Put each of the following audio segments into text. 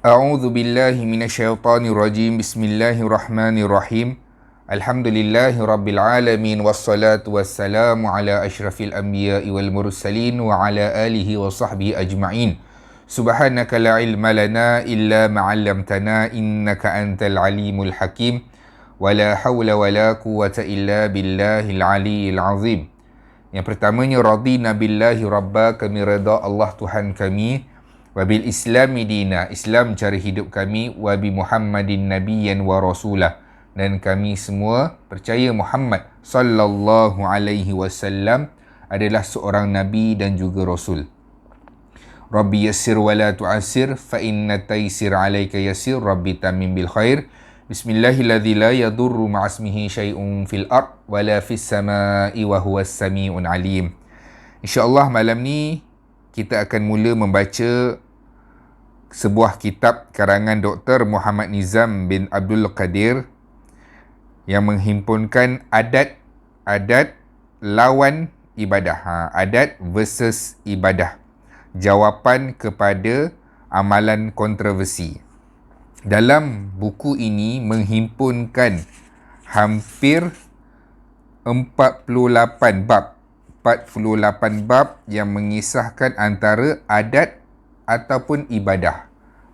A'udzu billahi minasyaitonir rajim. Bismillahirrahmanirrahim. Alhamdulillahi rabbil alamin wassalatu wassalamu ala asyrafil anbiya'i wal mursalin wa ala alihi wa sahbihi ajma'in. Subhanaka la ilma lana illa ma 'allamtana innaka antal alimul hakim. Wala haula wala quwwata illa billahil aliyyil azim. Yang pertamanya, radina billahi rabba, kami redha Allah Tuhan kami. Wabil islami dina, Islam cara hidup kami. Wabi Muhammadin nabiyyan wa rasulah, dan kami semua percaya Muhammad sallallahu alaihi wasallam adalah seorang nabi dan juga rasul. Rabbi yassir wa la tu'assir, fa inna taysir alayka yassir. Rabbi tamim bil khair. Bismillahilladzi la yadurru ma'asmihi syai'un fil ard wa la fis sama'i wa huwas sami'un alim. InsyaAllah malam ni kita akan mula membaca sebuah kitab karangan Dr. Muhammad Nizam bin Abdul Qadir yang menghimpunkan adat lawan ibadah. Adat versus ibadah. Jawapan kepada amalan kontroversi. Dalam buku ini menghimpunkan hampir 48 bab. 48 bab yang mengisahkan antara adat ataupun ibadah.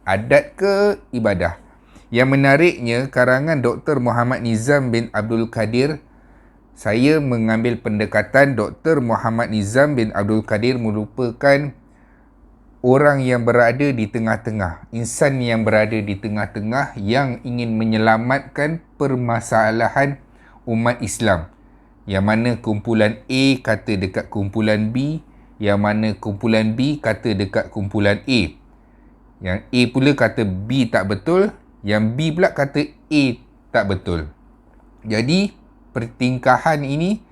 Adat ke ibadah. Yang menariknya, karangan Dr. Muhammad Nizam bin Abdul Qadir, saya mengambil pendekatan Dr. Muhammad Nizam bin Abdul Qadir merupakan orang yang berada di tengah-tengah, insan yang berada di tengah-tengah yang ingin menyelamatkan permasalahan umat Islam. Yang mana kumpulan A kata dekat kumpulan B, yang mana kumpulan B kata dekat kumpulan A. Yang A pula kata B tak betul, yang B pula kata A tak betul. Jadi, pertingkahan ini,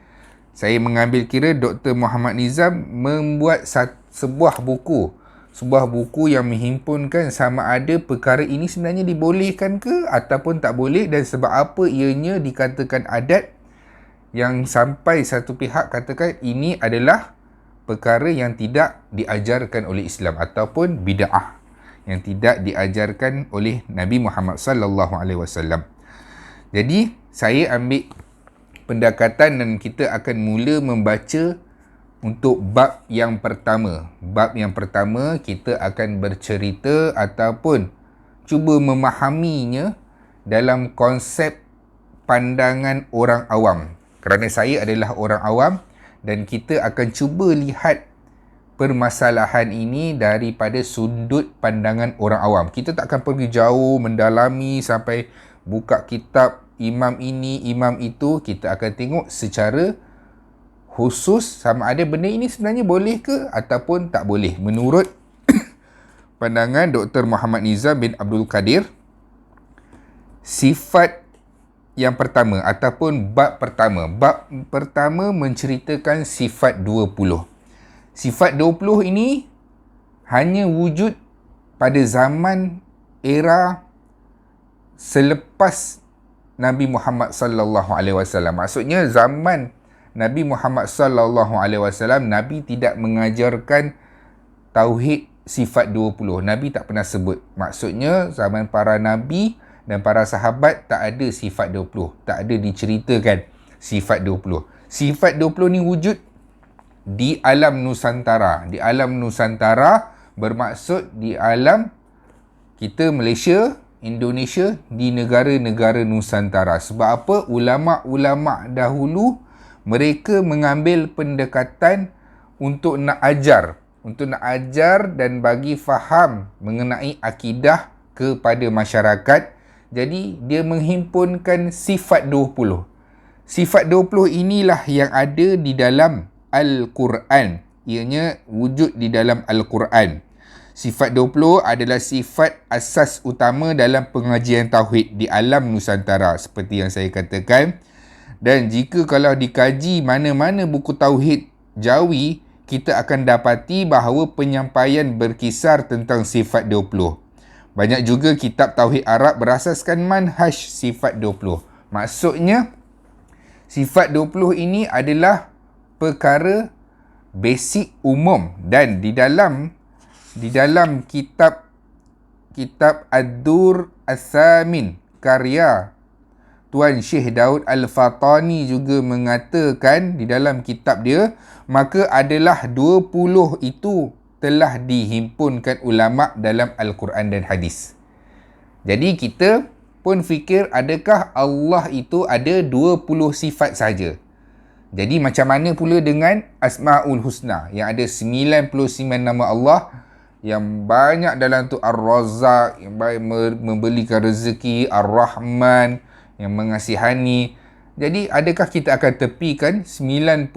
saya mengambil kira Dr. Muhammad Nizam membuat sebuah buku. Sebuah buku yang menghimpunkan sama ada perkara ini sebenarnya dibolehkan ke ataupun tak boleh, dan sebab apa ianya dikatakan adat, yang sampai satu pihak katakan ini adalah perkara yang tidak diajarkan oleh Islam ataupun bid'ah yang tidak diajarkan oleh Nabi Muhammad sallallahu alaihi wasallam. Jadi saya ambil pendekatan dan kita akan mula membaca untuk bab yang pertama. Bab yang pertama kita akan bercerita ataupun cuba memahaminya dalam konsep pandangan orang awam. Kerana saya adalah orang awam dan kita akan cuba lihat permasalahan ini daripada sudut pandangan orang awam. Kita tak akan pergi jauh mendalami sampai buka kitab imam ini, imam itu. Kita akan tengok secara khusus sama ada benda ini sebenarnya boleh ke ataupun tak boleh menurut pandangan Dr. Muhammad Nizam bin Abdul Qadir. Sifat yang pertama ataupun bab pertama. Bab pertama menceritakan sifat 20. Sifat 20 ini hanya wujud pada zaman era selepas Nabi Muhammad sallallahu alaihi wasallam. Maksudnya zaman Nabi Muhammad sallallahu alaihi wasallam, Nabi tidak mengajarkan tauhid sifat 20. Nabi tak pernah sebut. Maksudnya zaman para nabi dan para sahabat tak ada sifat 20. Tak ada diceritakan sifat 20. Sifat 20 ni wujud di alam Nusantara. Di alam Nusantara bermaksud di alam kita Malaysia, Indonesia, di negara-negara Nusantara. Sebab apa? Ulama-ulama dahulu mereka mengambil pendekatan untuk nak ajar. Untuk nak ajar dan bagi faham mengenai akidah kepada masyarakat. Jadi, dia menghimpunkan sifat 20. Sifat 20 inilah yang ada di dalam Al-Quran. Ianya wujud di dalam Al-Quran. Sifat 20 adalah sifat asas utama dalam pengajian tauhid di alam Nusantara. Seperti yang saya katakan. Dan jika kalau dikaji mana-mana buku tauhid Jawi, kita akan dapati bahawa penyampaian berkisar tentang sifat 20. Banyak juga kitab tauhid Arab berasaskan manhaj sifat 20. Maksudnya, sifat 20 ini adalah perkara basic umum dan di dalam kitab kitab Ad-Dur As-Samin karya Tuan Syekh Daud Al-Fatani juga mengatakan di dalam kitab dia, maka adalah 20 itu telah dihimpunkan ulama dalam Al-Quran dan hadis. Jadi kita pun fikir adakah Allah itu ada 20 sifat saja. Jadi macam mana pula dengan Asma'ul Husna yang ada 99 nama Allah, yang banyak dalam tu Ar-Razzaq, yang baik memberikan rezeki, Ar-Rahman, yang mengasihani. Jadi adakah kita akan tepikan 99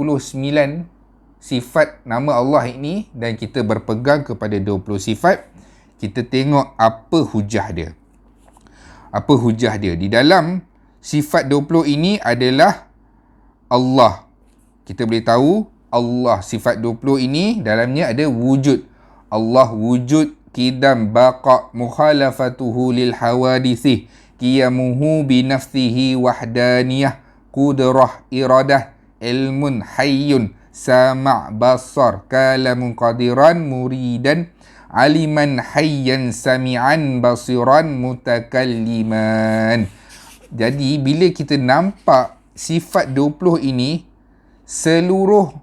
sifat nama Allah ini dan kita berpegang kepada 20 sifat? Kita tengok apa hujah dia. Apa hujah dia? Di dalam sifat 20 ini adalah Allah. Kita boleh tahu Allah, sifat 20 ini dalamnya ada wujud. Allah wujud, qidam, baqa, mukhalafatuhu lil hawadithih, qiyamuhu binafsihi wahdaniyah, qudrah, iradah, ilmun, hayyun, sama' basar, kalamun qadiran, muridan, aliman hayyan sami'an basiran mutakalliman. Jadi bila kita nampak sifat 20 ini, seluruh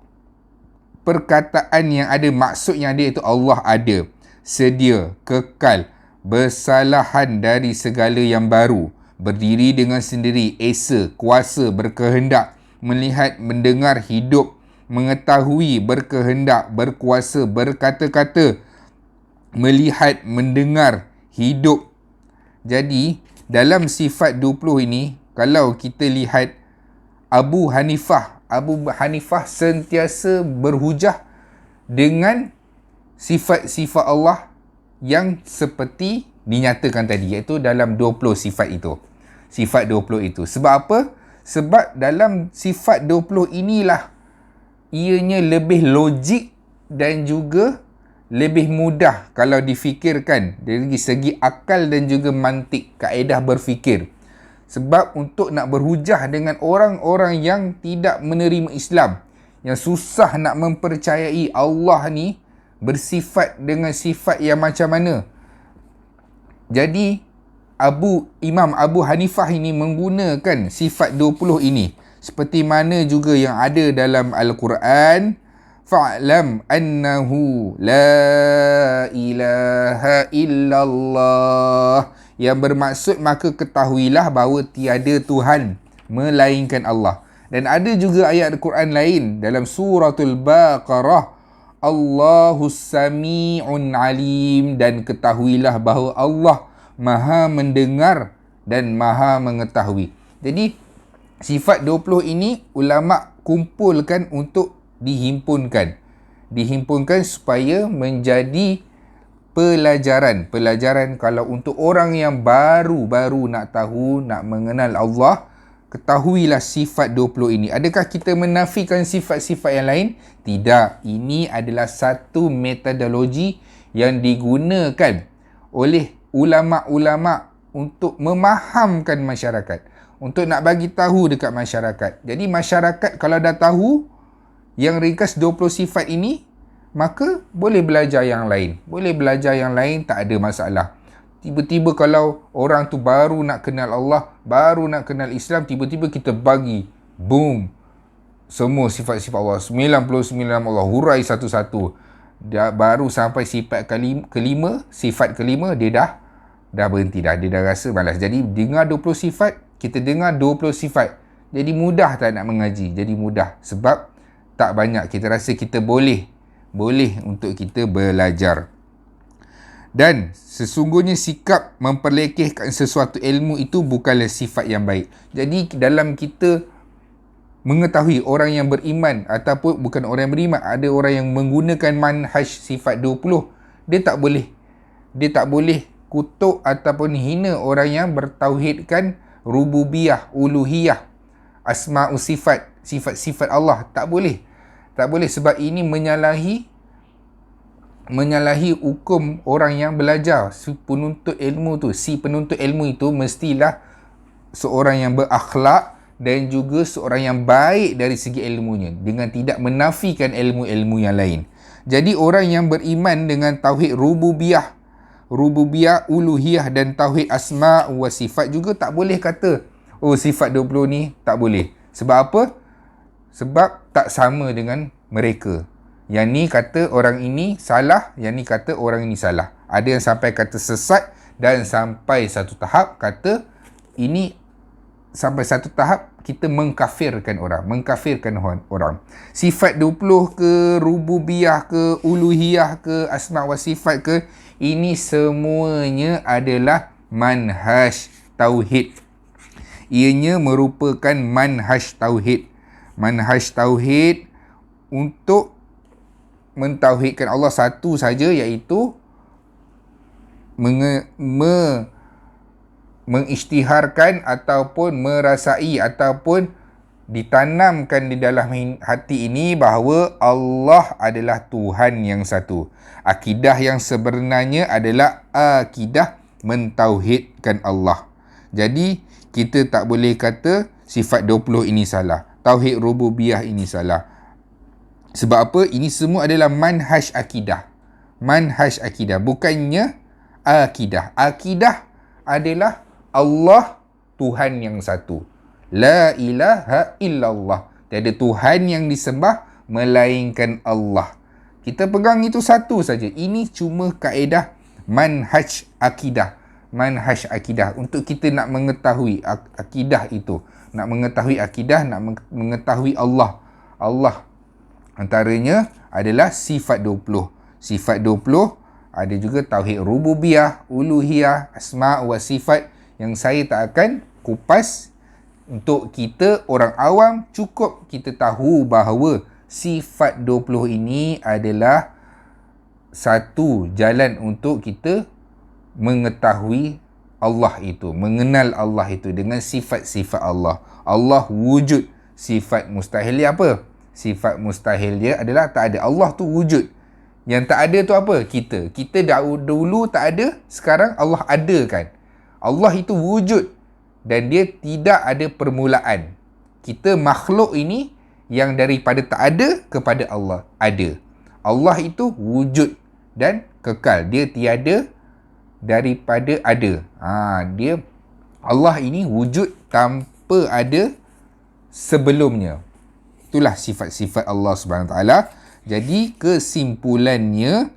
perkataan yang ada, maksud yang ada itu Allah ada, sedia, kekal, bersalahan dari segala yang baru, berdiri dengan sendiri, esa, kuasa, berkehendak, melihat, mendengar, hidup, mengetahui, berkehendak, berkuasa, berkata-kata, melihat, mendengar, hidup. Jadi dalam sifat 20 ini, kalau kita lihat Abu Hanifah sentiasa berhujah dengan sifat-sifat Allah yang seperti dinyatakan tadi, iaitu dalam 20 sifat itu. Sifat 20 itu. Sebab apa? Sebab dalam sifat 20 inilah ianya lebih logik dan juga lebih mudah kalau difikirkan dari segi akal dan juga mantik, kaedah berfikir. Sebab untuk nak berhujah dengan orang-orang yang tidak menerima Islam, yang susah nak mempercayai Allah ni bersifat dengan sifat yang macam mana. Jadi Imam Abu Hanifah ini menggunakan sifat 20 ini seperti mana juga yang ada dalam Al-Quran. Fa'lam annahu la ilaha illallah, yang bermaksud maka ketahuilah bahawa tiada Tuhan melainkan Allah. Dan ada juga ayat Al-Quran lain dalam suratul Baqarah, Allahus Sami'un Alim, dan ketahuilah bahawa Allah Maha mendengar dan Maha mengetahui. Jadi sifat 20 ini ulama kumpulkan untuk dihimpunkan supaya menjadi pelajaran kalau untuk orang yang baru nak tahu, nak mengenal Allah, ketahuilah sifat 20 ini. Adakah kita menafikan sifat-sifat yang lain? Tidak. Ini adalah satu metodologi yang digunakan oleh ulama-ulama untuk memahamkan masyarakat, untuk nak bagi tahu dekat masyarakat. Jadi masyarakat kalau dah tahu yang ringkas 20 sifat ini, maka boleh belajar yang lain. Tak ada masalah. Tiba-tiba kalau orang tu baru nak kenal Allah, baru nak kenal Islam, tiba-tiba kita bagi, boom, semua sifat-sifat Allah, 99 Allah, hurai satu-satu. Baru sampai sifat kelima, dia dah berhenti dah. Dia dah rasa malas. Jadi dengar 20 sifat, kita dengar 20 sifat. Jadi mudah tak nak mengaji? Jadi mudah. Sebab tak banyak. Kita rasa kita boleh untuk kita belajar. Dan sesungguhnya sikap memperlekehkan sesuatu ilmu itu bukanlah sifat yang baik. Jadi dalam kita mengetahui orang yang beriman ataupun bukan orang yang beriman, ada orang yang menggunakan manhaj sifat 20, dia tak boleh kutuk ataupun hina orang yang bertauhidkan rububiyah, uluhiyah, asma'u sifat-sifat Allah. Tak boleh sebab ini menyalahi hukum orang yang belajar. Si penuntut ilmu itu mestilah seorang yang berakhlak dan juga seorang yang baik dari segi ilmunya, dengan tidak menafikan ilmu-ilmu yang lain. Jadi orang yang beriman dengan tauhid rububiyah, rububiyah, uluhiyah dan tauhid asma wa sifat juga tak boleh kata, oh sifat 20 ni tak boleh. Sebab apa? Sebab tak sama dengan mereka. Yang ni kata orang ini salah, yang ni kata orang ini salah. Ada yang sampai kata sesat dan sampai satu tahap kata ini, sampai satu tahap kita mengkafirkan orang. Sifat 20 ke, rububiyah ke, uluhiyah ke, asma wa sifat ke, ini semuanya adalah manhaj tauhid. Ianya merupakan manhaj tauhid. Manhaj tauhid untuk mentauhidkan Allah satu saja, iaitu mengisytiharkan ataupun merasai ataupun ditanamkan di dalam hati ini bahawa Allah adalah Tuhan yang satu. Akidah yang sebenarnya adalah akidah mentauhidkan Allah. Jadi kita tak boleh kata sifat 20 ini salah, tauhid rububiyah ini salah. Sebab apa? Ini semua adalah manhaj akidah. Manhaj akidah, bukannya akidah. Akidah adalah Allah Tuhan yang satu. La ilaha illallah. Tiada Tuhan yang disembah melainkan Allah. Kita pegang itu satu saja. Ini cuma kaedah manhaj akidah. Manhaj akidah. Untuk kita nak mengetahui akidah itu. Nak mengetahui akidah, nak mengetahui Allah. Allah antaranya adalah sifat 20. Sifat 20 ada juga tauhid rububiyah, uluhiyah, asma wa sifat yang saya tak akan kupas. Untuk kita orang awam, cukup kita tahu bahawa sifat 20 ini adalah satu jalan untuk kita mengetahui Allah itu, mengenal Allah itu dengan sifat-sifat Allah. Allah wujud. Sifat mustahil dia apa? Sifat mustahil dia adalah tak ada. Allah tu wujud. Yang tak ada tu apa? Kita. Kita dulu tak ada, sekarang Allah ada kan. Allah itu wujud dan dia tidak ada permulaan. Kita makhluk ini yang daripada tak ada kepada Allah ada. Allah itu wujud dan kekal. Dia tiada daripada ada. Allah ini wujud tanpa ada sebelumnya. Itulah sifat-sifat Allah SWT. Jadi kesimpulannya,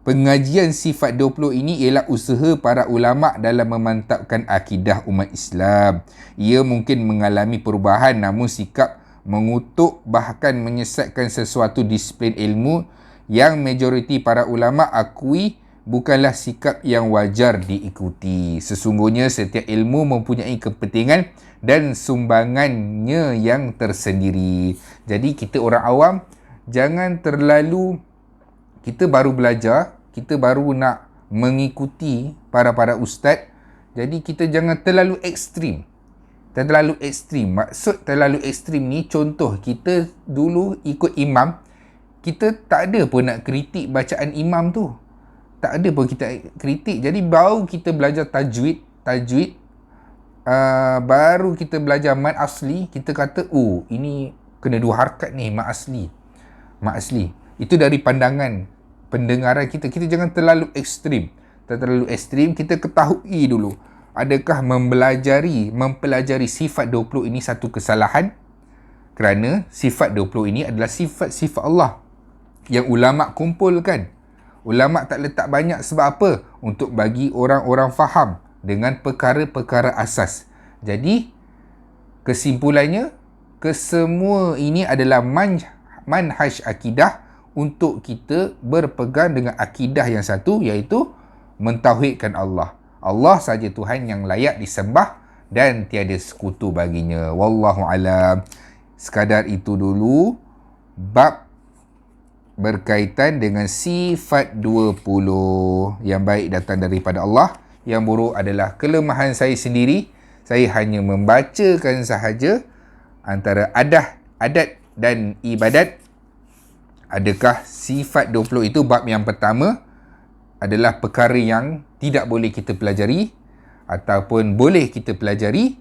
pengajian sifat 20 ini ialah usaha para ulama' dalam memantapkan akidah umat Islam. Ia mungkin mengalami perubahan, namun sikap mengutuk bahkan menyesatkan sesuatu disiplin ilmu yang majoriti para ulama' akui bukanlah sikap yang wajar diikuti. Sesungguhnya setiap ilmu mempunyai kepentingan dan sumbangannya yang tersendiri. Jadi kita orang awam, jangan terlalu, kita baru belajar, kita baru nak mengikuti para ustaz. Jadi kita jangan terlalu ekstrim. Terlalu ekstrim. Maksud terlalu ekstrim ni, contoh kita dulu ikut imam, kita tak ada pun nak kritik bacaan imam tu. Tak ada pun kita kritik. Jadi baru kita belajar tajwid, baru kita belajar mad asli, kita kata, oh ini kena dua harakat ni, mad asli. Itu dari pandangan pendengaran kita. Kita jangan terlalu ekstrim. Kita ketahui dulu, adakah mempelajari sifat 20 ini satu kesalahan? Kerana sifat 20 ini adalah sifat-sifat Allah yang ulama' kumpulkan. Ulama' tak letak banyak sebab apa? Untuk bagi orang-orang faham dengan perkara-perkara asas. Jadi kesimpulannya, kesemua ini adalah manhaj akidah untuk kita berpegang dengan akidah yang satu, iaitu mentauhidkan Allah. Allah saja Tuhan yang layak disembah dan tiada sekutu baginya. Wallahu alam. Sekadar itu dulu bab berkaitan dengan sifat 20. Yang baik datang daripada Allah, yang buruk adalah kelemahan saya sendiri. Saya hanya membacakan sahaja antara adat dan ibadat. Adakah sifat 20 itu, bab yang pertama adalah perkara yang tidak boleh kita pelajari ataupun boleh kita pelajari,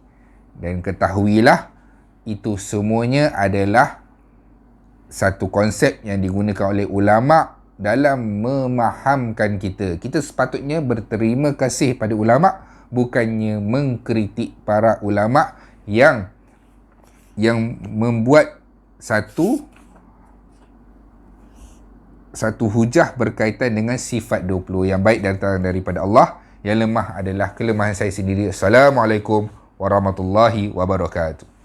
dan ketahuilah itu semuanya adalah satu konsep yang digunakan oleh ulama' dalam memahamkan kita. Kita sepatutnya berterima kasih pada ulama', bukannya mengkritik para ulama' yang membuat satu hujah berkaitan dengan sifat 20. Yang baik datang daripada Allah, yang lemah adalah kelemahan saya sendiri. Assalamualaikum warahmatullahi wabarakatuh.